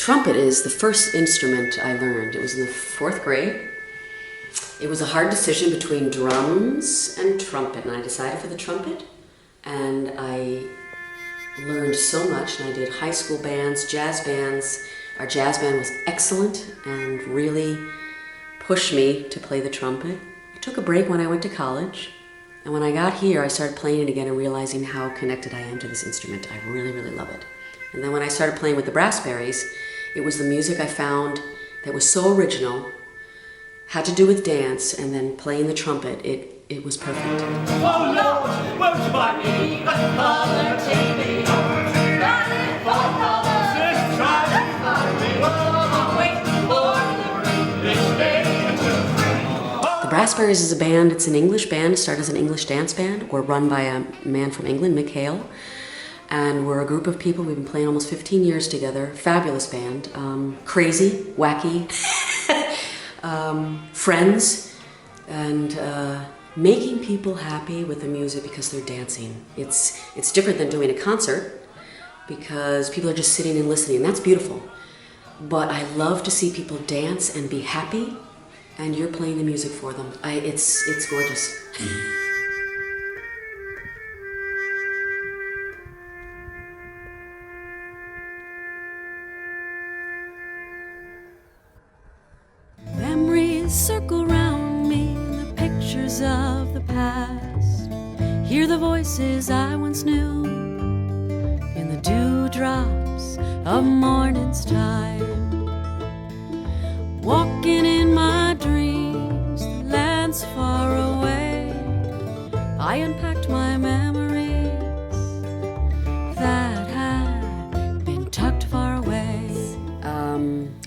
trumpet is the first instrument I learned. It was in the 4th grade. It was a hard decision between drums and trumpet, and I decided for the trumpet. And I learned so much, and I did high school bands, jazz bands. Our jazz band was excellent and really pushed me to play the trumpet. I took a break when I went to college, and when I got here, I started playing it again and realizing how connected I am to this instrument. I really, really love it. And then when I started playing with the Brassberries, it was the music I found that was so original, had to do with dance, and then playing the trumpet, it was perfect. Oh Lord, won't you buy me a color TV? The Brassberries is a band, it's an English band. It started as an English dance band. We're run by a man from England, Mick Hale. And we're a group of people, we've been playing almost 15 years together. Fabulous band, crazy, wacky, friends, and making people happy with the music because they're dancing. It's different than doing a concert because people are just sitting and listening, and that's beautiful. But I love to see people dance and be happy, and you're playing the music for them. It's gorgeous. Memories circle round me, the pictures of the past. Hear the voices I once knew in the dewdrops of morning's time. Walking in my dreams, the land's far away. I unpacked my memories that had been tucked far away.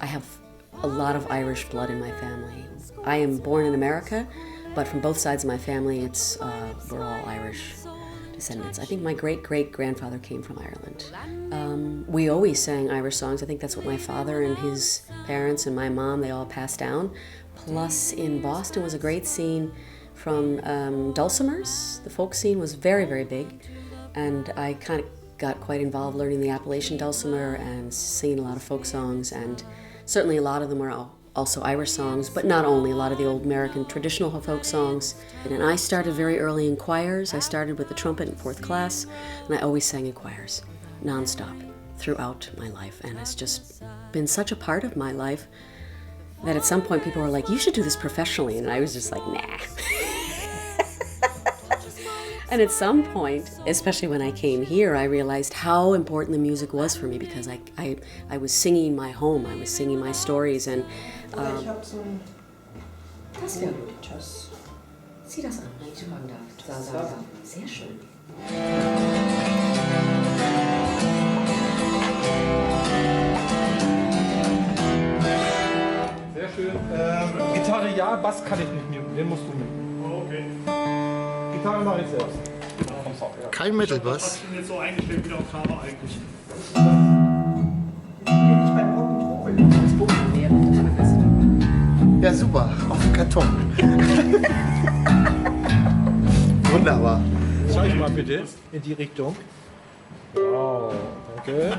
I have a lot of Irish blood in my family. I am born in America, but from both sides of my family, we're all Irish descendants. I think my great-great-grandfather came from Ireland. We always sang Irish songs. I think that's what my father and his parents and my mom, they all passed down. Plus, in Boston was a great scene from dulcimers. The folk scene was very, very big, and I kind of got quite involved learning the Appalachian dulcimer and singing a lot of folk songs, and certainly a lot of them were also Irish songs, but not only, a lot of the old American traditional folk songs. And I started very early in choirs. I started with the trumpet in 4th class, and I always sang in choirs, nonstop, throughout my life. And it's just been such a part of my life that at some point people were like, you should do this professionally. And I was just like, nah. And at some point, especially when I came here, I realized how important the music was for me, because I was singing my home, I was singing my stories, and Ich hab so ein... das wäre gut. Tschüss. Zieh das an, wenn ich fragen darf. Sehr schön. Sehr schön. Gitarre ja, Bass kann ich nicht nehmen, den musst du nehmen. Okay. Gitarre mache ich selbst. Kein Mittelbass. Ich bin jetzt so eingestellt wie der Oktave eigentlich. Nicht beim Rock'n'Roll. Ja, super. Auf dem Karton. Wunderbar. Zeig mal bitte in die Richtung. Wow, danke.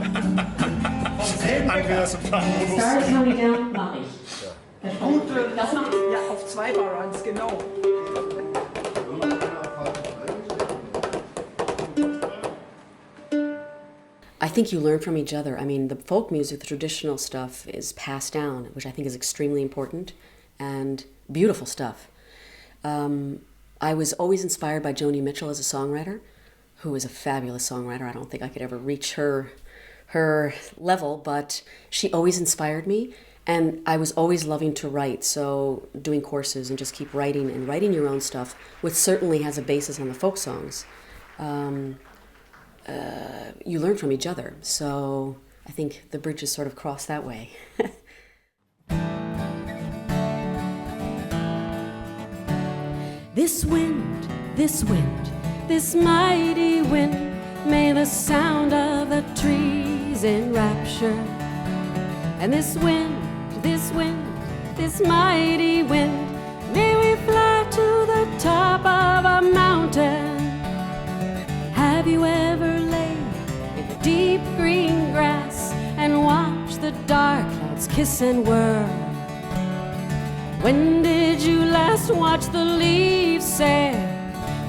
Andreas im Planmodus. Stars coming down, mach ich. Gut, das macht ja auf 2 Bar-Runs, genau. I think you learn from each other. I mean, the folk music, the traditional stuff is passed down, which I think is extremely important and beautiful stuff. I was always inspired by Joni Mitchell as a songwriter, who is a fabulous songwriter. I don't think I could ever reach her level, but she always inspired me, and I was always loving to write, so doing courses and just keep writing and writing your own stuff, which certainly has a basis on the folk songs. You learn from each other, so I think the bridges sort of cross that way. This wind, this mighty wind, may the sound of the trees enrapture. And this wind, this mighty wind, may we fly to the top of a mountain. Have you ever laid in the deep green grass and watched the dark clouds kiss and whirl? When did you last watch the leaves sail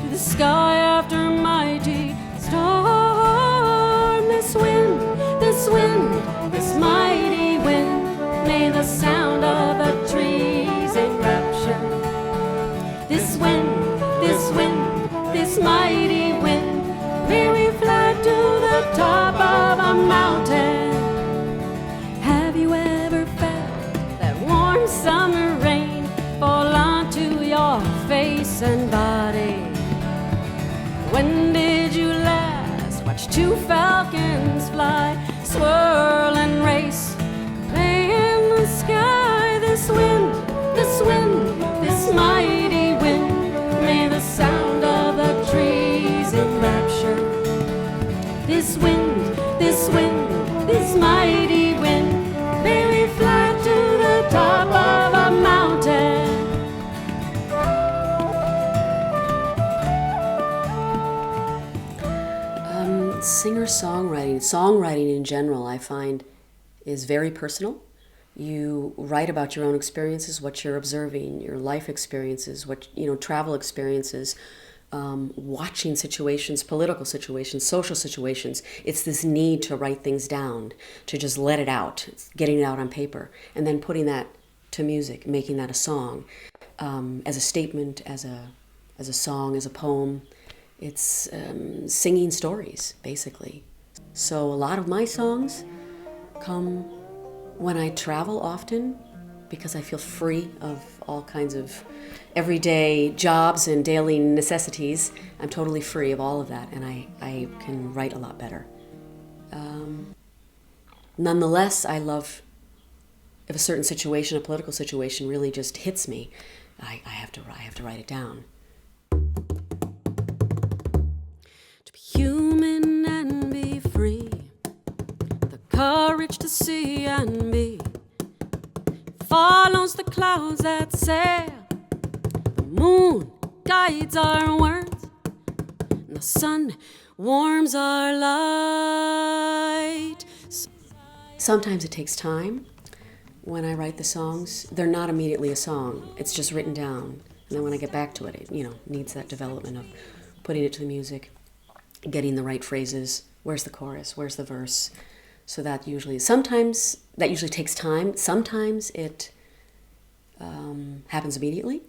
through the sky after a mighty storm? This wind, this wind, this mighty wind, may the sound of the trees enrapture. This wind, this wind, this mighty wind, may we fly to the top of a mountain. Have you ever felt that warm summer rain fall onto your face and body? When did you last watch two falcons fly, swirl and race, play in the sky? This wind, this wind, this mighty wind, may the sound of the trees enrapture. This wind, this wind, this mighty wind, may we fly to the top of a mountain. Songwriting in general, I find, is very personal. You write about your own experiences, what you're observing, your life experiences, travel experiences, watching situations, political situations, social situations. It's this need to write things down, to just let it out, getting it out on paper, and then putting that to music, making that a song, as a statement, as a song, as a poem. It's singing stories, basically. So a lot of my songs come when I travel often, because I feel free of all kinds of everyday jobs and daily necessities. I'm totally free of all of that, and I can write a lot better. Nonetheless, I love, if a certain situation, a political situation, really just hits me, I have to write it down. To be human and be free, the courage to see and be, follows the clouds that sail. The moon guides our words, and the sun warms our light. Sometimes it takes time. When I write the songs, they're not immediately a song. It's just written down. And then when I get back to it, it needs that development of putting it to the music, getting the right phrases. Where's the chorus? Where's the verse? So that usually takes time. Sometimes it happens immediately,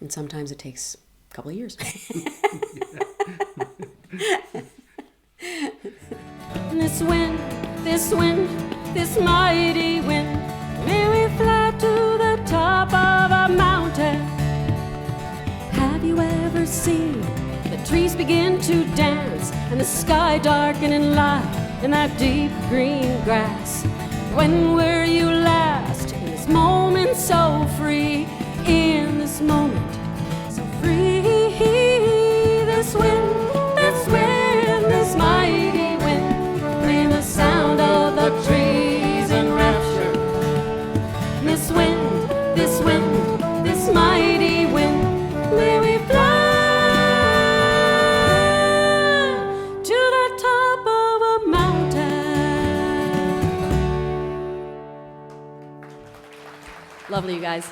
and sometimes it takes a couple of years. This wind, this wind, this mighty wind, may we fly to the top of a mountain. Have you ever seen the trees begin to dance and the sky darken in light in that deep green grass? When were you last in this moment so free? In this moment so free. This wind, this mighty wind, may the sound of the trees enrapture. This wind, this mighty wind, may we fly to the top of a mountain. Lovely, you guys.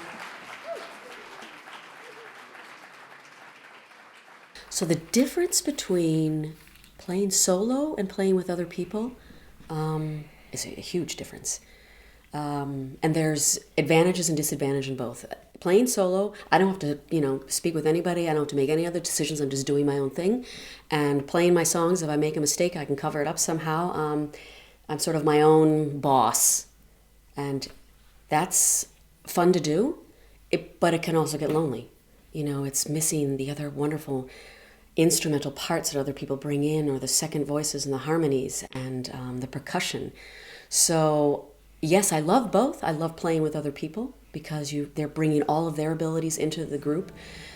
So the difference between playing solo and playing with other people is a huge difference. And there's advantages and disadvantages in both. Playing solo, I don't have to, speak with anybody. I don't have to make any other decisions. I'm just doing my own thing. And playing my songs, if I make a mistake, I can cover it up somehow. I'm sort of my own boss. And that's fun to do, but it can also get lonely. It's missing the other wonderful instrumental parts that other people bring in, or the second voices and the harmonies and the percussion. So yes, I love both. I love playing with other people because they're bringing all of their abilities into the group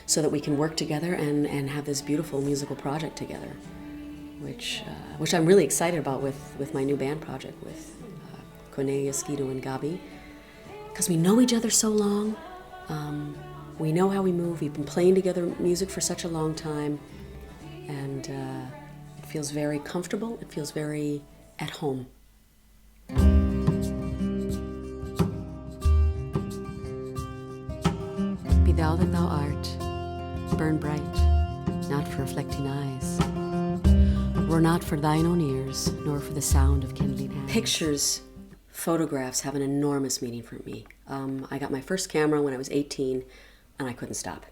so that we can work together and have this beautiful musical project together, which I'm really excited about with my new band project with Cornelia, Skido, and Gabi, because we know each other so long. We know how we move. We've been playing together music for such a long time, and it feels very comfortable. It feels very at home. thou that thou art, burn bright, not for reflecting eyes, or not for thine own ears, nor for the sound of kindling hands. Pictures, photographs have an enormous meaning for me. I got my first camera when I was 18, and I couldn't stop.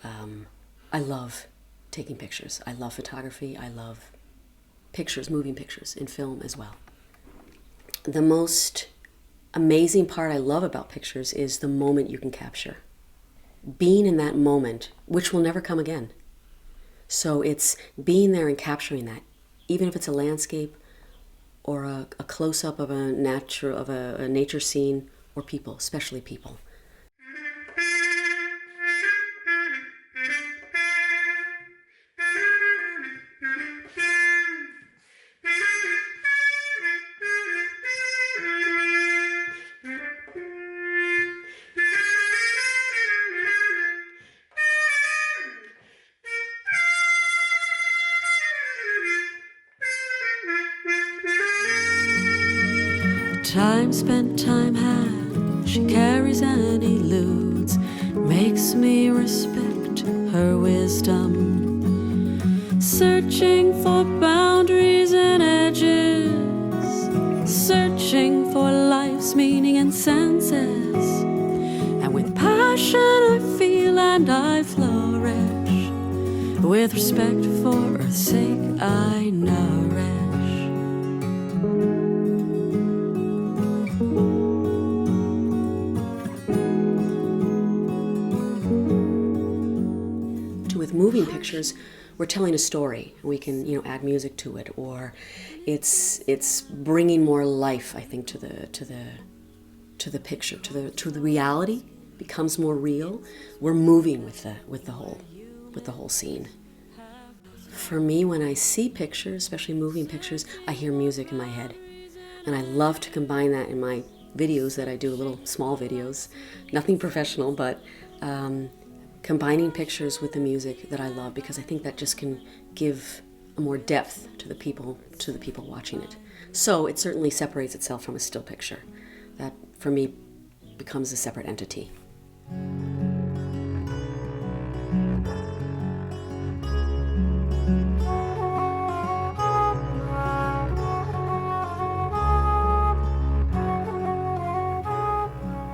I love taking pictures. I love photography. I love pictures, moving pictures, in film as well. The most amazing part I love about pictures is the moment you can capture. Being in that moment, which will never come again. So it's being there and capturing that, even if it's a landscape or a close-up of a nature scene or people, especially people. Time spent, time had, she carries and eludes, makes me respect her wisdom, searching for boundaries and edges, searching for life's meaning and senses, and with passion I feel and I flourish, with respect for earth's sake I nourish. With moving pictures, we're telling a story. We can, add music to it, or it's bringing more life, I think, to the picture, to the reality. Becomes more real. We're moving with the whole scene. For me, when I see pictures, especially moving pictures, I hear music in my head, and I love to combine that in my videos that I do, little small videos, nothing professional, but. Combining pictures with the music that I love, because I think that just can give a more depth to the people watching it. So it certainly separates itself from a still picture. That, for me, becomes a separate entity.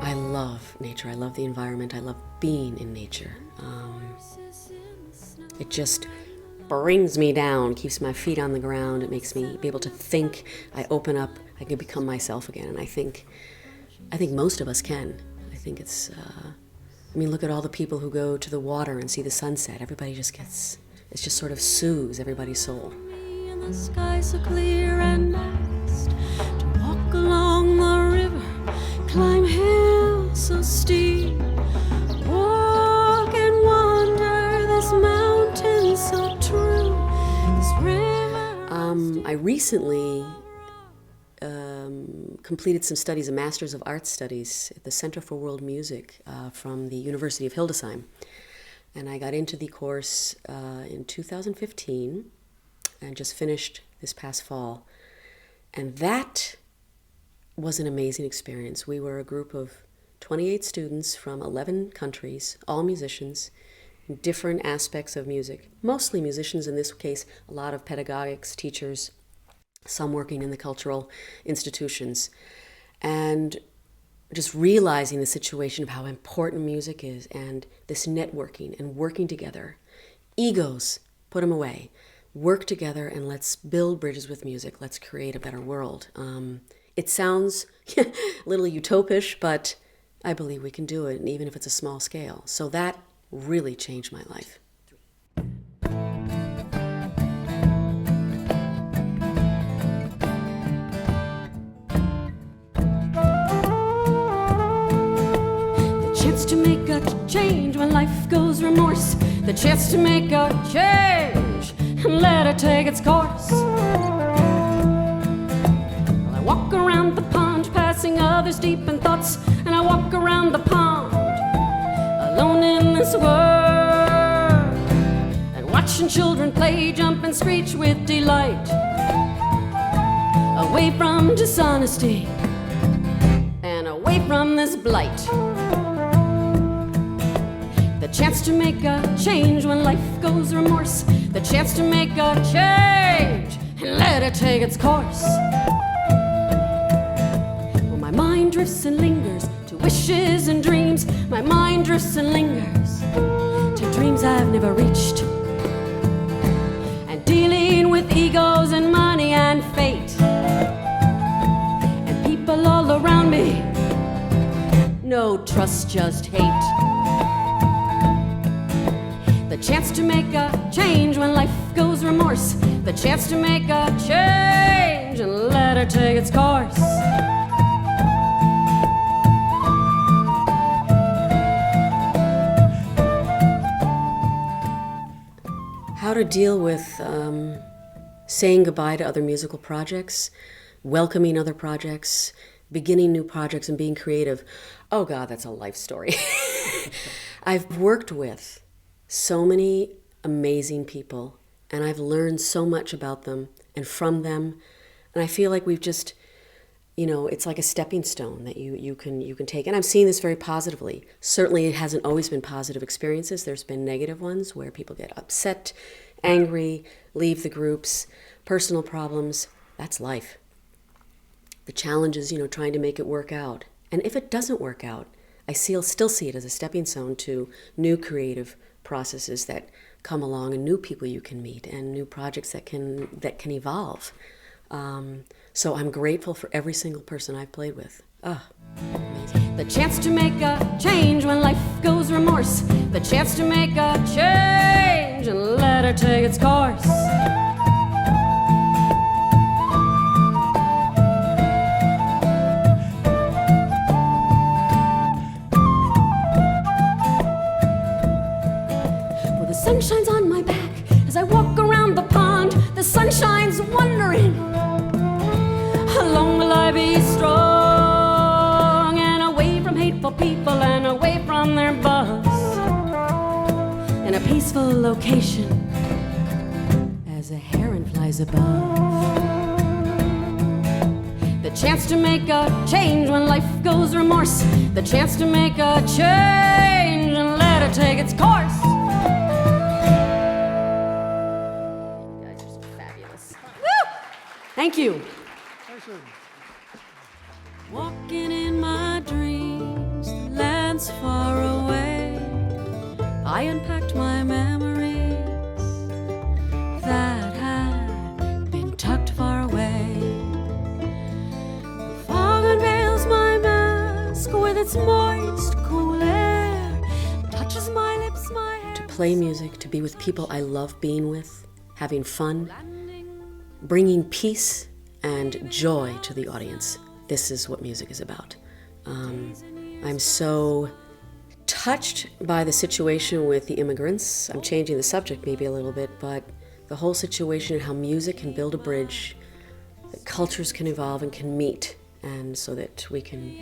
I love nature. I love the environment. I love being in nature. It just brings me down, keeps my feet on the ground. It makes me be able to think. I open up. I can become myself again. And I think most of us can. I think it's. Look at all the people who go to the water and see the sunset. Everybody just gets. It just sort of soothes everybody's soul. And the sky so clear and vast, to walk along the river, climb hills so steep, walk and wander this mountain so true, this river. I recently completed some studies, a Master's of Arts Studies at the Center for World Music from the University of Hildesheim. And I got into the course in 2015 and just finished this past fall. And that was an amazing experience. We were a group of 28 students from 11 countries, all musicians, different aspects of music, mostly musicians in this case, a lot of pedagogics, teachers, some working in the cultural institutions. And just realizing the situation of how important music is and this networking and working together. Egos, put them away. Work together and let's build bridges with music. Let's create a better world. It sounds a little utopish, but I believe we can do it, and even if it's a small scale. So that really changed my life. The chance to make a change when life goes remorse. The chance to make a change and let it take its course. Well, I walk around the pond, passing others deep in thoughts, and I walk around the pond, alone in this world, and watching children play, jump and screech with delight, away from dishonesty and away from this blight. The chance to make a change when life goes remorse. The chance to make a change and let it take its course. Well, my mind drifts and lingers to wishes and dreams. My mind drifts and lingers to dreams I've never reached. And dealing with egos and money and fate and people all around me. No trust, just hate. The chance to make a change when life goes remorse. The chance to make a change and let it take its course. How to deal with saying goodbye to other musical projects, welcoming other projects, beginning new projects and being creative. Oh God, that's a life story. I've worked with so many amazing people and I've learned so much about them and from them. And I feel like we've just, you know, it's like a stepping stone that you can take. And I'm seeing this very positively. Certainly it hasn't always been positive experiences. There's been negative ones where people get upset, angry, leave the groups, personal problems. That's life. The challenge is, you know, trying to make it work out. And if it doesn't work out, I still see it as a stepping stone to new creative processes that come along and new people you can meet and new projects that can evolve. So I'm grateful for every single person I've played with. Amazing. The chance to make a change when life goes remorse. The chance to make a change and let it take its course. Well, the sun shines on my back as I walk around the pond. The sun shines wondering, how long will I be strong and away from hateful people and away from their buzz, in a peaceful location as a heron flies above. The chance to make a change when life goes remorse. The chance to make a change and let it take its course. You guys are so fabulous. Woo! Thank you. Walking in my dreams, the land's far away. I unpacked my memories that had been tucked far away. The fog unveils my mask with its moist, cool air, touches my lips, my hair. To play music, to be with people I love being with, having fun, bringing peace and joy to the audience. This is what music is about. I'm so touched by the situation with the immigrants. I'm changing the subject maybe a little bit, but the whole situation and how music can build a bridge, that cultures can evolve and can meet, and so that we can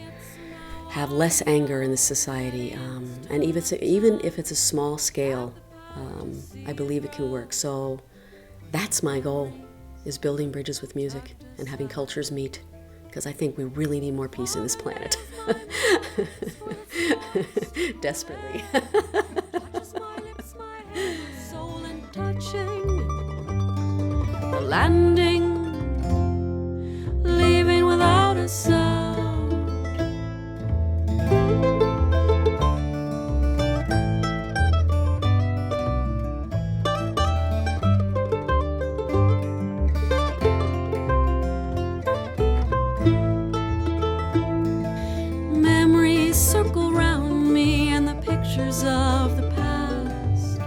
have less anger in the society. And even if it's a small scale, I believe it can work. So that's my goal, is building bridges with music and having cultures meet. Because I think we really need more peace on this planet. Desperately. Touches my lips, my hair, soul and touching the landing, leaving without a sound. Circle round me and the pictures of the past.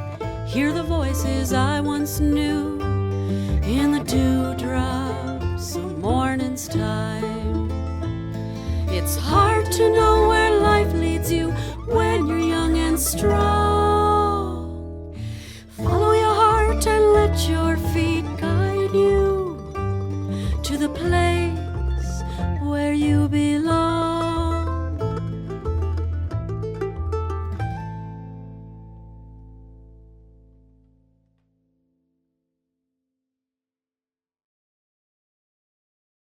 Hear the voices I once knew in the dewdrops of morning's time. It's hard to know where life leads you when you're young and strong. Follow your heart and let your feet guide you to the place where you belong.